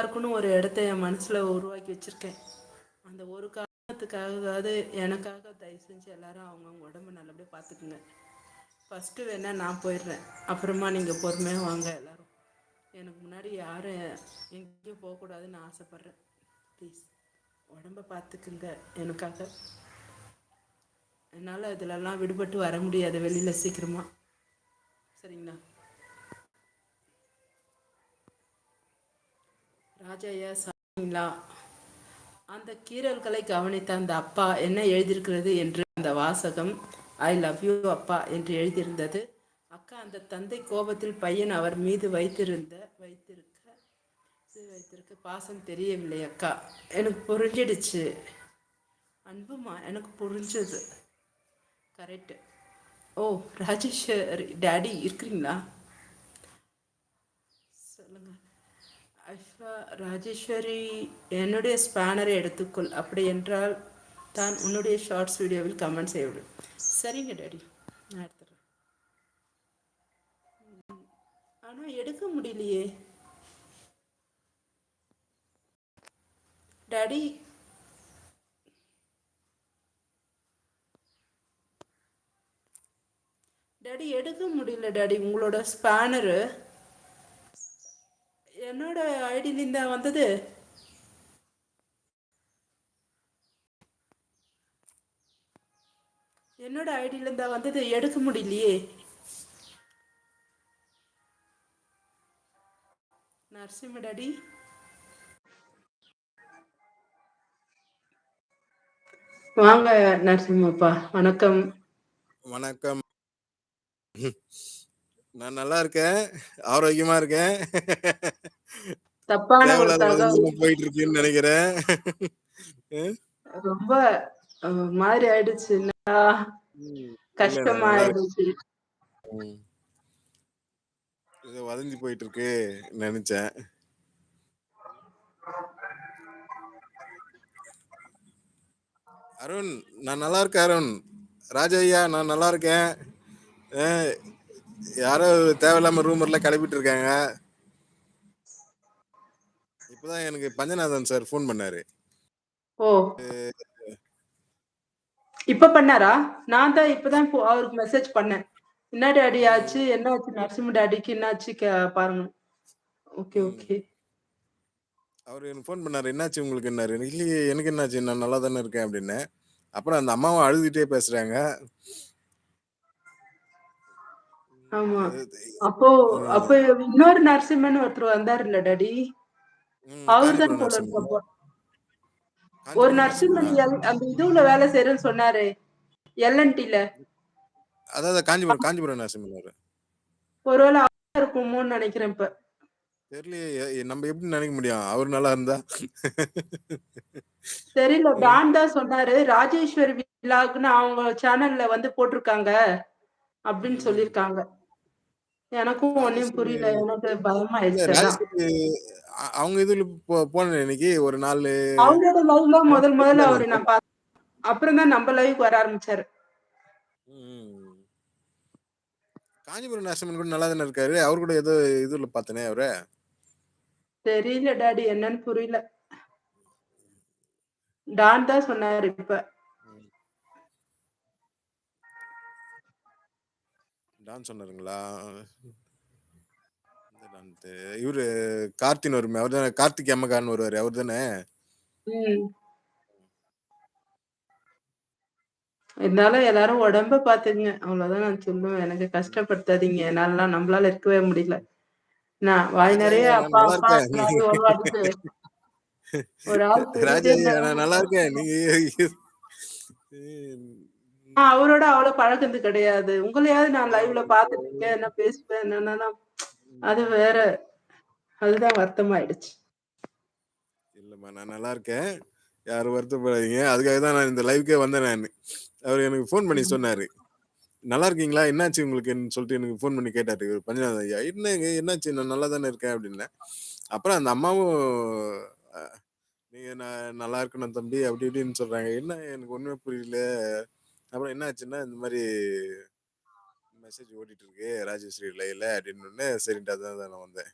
எல்லாருக்குன்னு ஒரு இடத்த என் மனசில் உருவாக்கி வச்சுருக்கேன். அந்த ஒரு காரணத்துக்காகவாவது எனக்காக தயவு செஞ்சு எல்லாரும் அவங்கவுங்க உடம்பு நல்லபடியாக பார்த்துக்குங்க. ஃபஸ்ட்டு வேணா நான் போயிடுறேன், அப்புறமா நீங்கள் பொறுமையாக வாங்க எல்லாரும். எனக்கு முன்னாடி யாரும் எங்கேயும் போகக்கூடாதுன்னு ஆசைப்பட்றேன். ப்ளீஸ் உடம்ப பார்த்துக்குங்க எனக்காக. என்னால் இதிலெல்லாம் விடுபட்டு வர முடியாது வெளியில் சீக்கிரமாக. சரிங்களா? ராஜையா சாப்பிட்டீங்களா? அந்த கீறல்களை கவனித்த அந்த அப்பா என்ன எழுதியிருக்கிறது என்று அந்த வாசகம் ஐ லவ் யூ அப்பா என்று எழுதியிருந்தது. அக்கா, அந்த தந்தை கோபத்தில் பையன் அவர் மீது வைத்திருக்க பாசம் தெரியவில்லை அக்கா. எனக்கு புரிஞ்சிடுச்சு அன்புமா, எனக்கு புரிஞ்சது. கரெக்டு. ஓ, ராஜேஸ்வரி டேடி இருக்கிறீங்களா? சொல்லுங்க. ஐஃபா, ராஜேஸ்வரி என்னுடைய ஸ்பேனரை எடுத்துக்கொள், அப்படி என்றால் தான் உன்னுடைய ஷார்ட்ஸ் வீடியோவில் கமெண்ட் செய்யவிடு. சரிங்க டேடி, நான் எடுத்துறேன். ஆனால் எடுக்க முடியலையே டாடி. டாடி எடுக்க முடியல டாடி. உங்களோட ஸ்பேனரு என்னோட ஐடியிலிருந்தா வந்தது. என்னோட ஐடியிலிருந்தா வந்தது, எடுக்க முடியலையே. நரசிம்ம டாடி, வாங்க நரசிம்மப்பா, வணக்கம். வணக்கம். நான் நல்லா இருக்கேன், ஆரோக்கியமா இருக்கேன். தப்பான ஒரு தேவையில்லாத தகவல் போயிட்டு இருக்குன்னு நினைக்கிறேன். ரொம்ப மாதிரி ஆயிடுச்சு, கஷ்டமா ஆயிடுச்சு. ஏதோ வதஞ்சி போயிட்டு இருக்கு நினைச்சேன். அருண், நான் நல்லா இருக்கேன். அருண் ராஜையா, நான் நல்லா இருக்கேன். யாரோ தேவையில்லாம ரூமர்ல கிளப்பிட்டு இருக்காங்க. இப்பதான் எனக்கு பஞ்சநாதன் சார் ஃபோன் பண்ணாரு. ஓ, இப்ப பண்ணாரா? நான் தான் இப்பதான் அவருக்கு மெசேஜ் பண்ணேன். என்ன டாடி ஆச்சு, என்ன ஆச்சு நரசிம்ம டாடிக்கு, என்ன ஆச்சு பாருங்க. Okay okay. அவர் எனக்கு ஃபோன் பண்ணாரு, என்னாச்சு உங்களுக்கு என்னாரு? இல்லையே, எனக்கு என்னாச்சு, நான் நல்லா தானே இருக்கேன் அப்படின்னு. அப்புறம் அந்த அம்மாவும் அழுதுகிட்டே பேசுறாங்க. ஆமா. அப்போ இன்னொரு நரசிம்மன் ஒருத்தர் வந்தாருல்ல டாடி, அவர்தான் போல இருக்க. ஒரு நரசிம்மன் அந்த இதுல வேலை செய்யறேன்னு சொன்னாரு, எல்என்டில. அதாவது காஞ்சிபுரம் நரசிம்மன். ஒருவேளை இருக்குமோன்னு நினைக்கிறேன். இப்ப தெரியலையே, நம்ம எப்படி நினைக்க முடியும் அவர் நல்லா இருந்தா? தெரியல. டான் தான் சொன்னாரு, ராஜேஸ்வரி விலாக்னு அவங்க சேனல்ல வந்து போட்டிருக்காங்க அப்படின்னு சொல்லியிருக்காங்க. எனக்கும் ஒன்னும் புரியல, எனக்கு பயமாயிடுச்சு. அவங்க இதுல போனேன் இன்னைக்கு ஒரு நாள். அவங்களோட லைவ்ல முதல்ல அவரு நான் பார்த்தேன். அப்புறம் தான் நம்ம லைவ் வர ஆரம்பிச்சாரு. காஞ்சிபுரம் நரசிம்மன் கூட நல்லா தானே இருக்காரு. அவர் கூட ஏதோ இதுல பார்த்தனே அவரை. தெரியல டாடி, என்னன்னு புரியல. டான் தான் சொன்னாரு. இப்ப டான் சொன்னாருங்களா? இவரு கார்த்தின் வருமே, அவர் தானே, கார்த்திக் அம்மகான்னு வருவாரு, அவர் தானே? இருந்தாலும் எல்லாரும் உடம்ப பாத்துங்க, அவ்வளவுதான் நான் சொல்லுவேன். எனக்கு கஷ்டப்படுத்தாதீங்க, என்னால நம்மளால இருக்கவே முடியல. நான் வாய் நிறைய அப்பா அப்பா உருவாடிட்டு ஒரு ஆள் ராஜையா, நான் நல்லா இருக்கேன். நீங்க அவரோட அவ்வளவு பழக்கது கிடையாது. உங்களையாவது நான் லைவ்ல பாத்துட்டு இருக்கேன், என்ன பேசுவேன் என்னன்னா அது வேற. அதுதான் வருத்தமாயிடுச்சு. இல்லம்மா, நான் நல்லா இருக்கேன், யாரும் வருத்தப்படாதீங்க. அதுக்காக தான் நான் இந்த லைவுக்கே வந்தேன். நான் அவர் எனக்கு ஃபோன் பண்ணி சொன்னாரு, நல்லா இருக்கீங்களா, என்னாச்சு உங்களுக்குன்னு சொல்லிட்டு எனக்கு ஃபோன் பண்ணி கேட்டாரு பஞ்சநாதன் ஐயா. என்னாச்சு, நான் நல்லா தானே இருக்கேன் அப்படின்னேன். அப்புறம் அந்த அம்மாவும் நீங்க நான் நல்லா இருக்கணும் தம்பி அப்படி இப்படின்னு சொல்றாங்க. என்ன எனக்கு ஒண்ணுமே புரியல. அப்புறம் என்ன ஆச்சுன்னா, இந்த மாதிரி மெசேஜ் ஓடிட்டு இருக்கு ராஜேஸ்வரி லைவ்ல அப்படின்னு. சரின்ட்டு அதான் நான் வந்தேன்.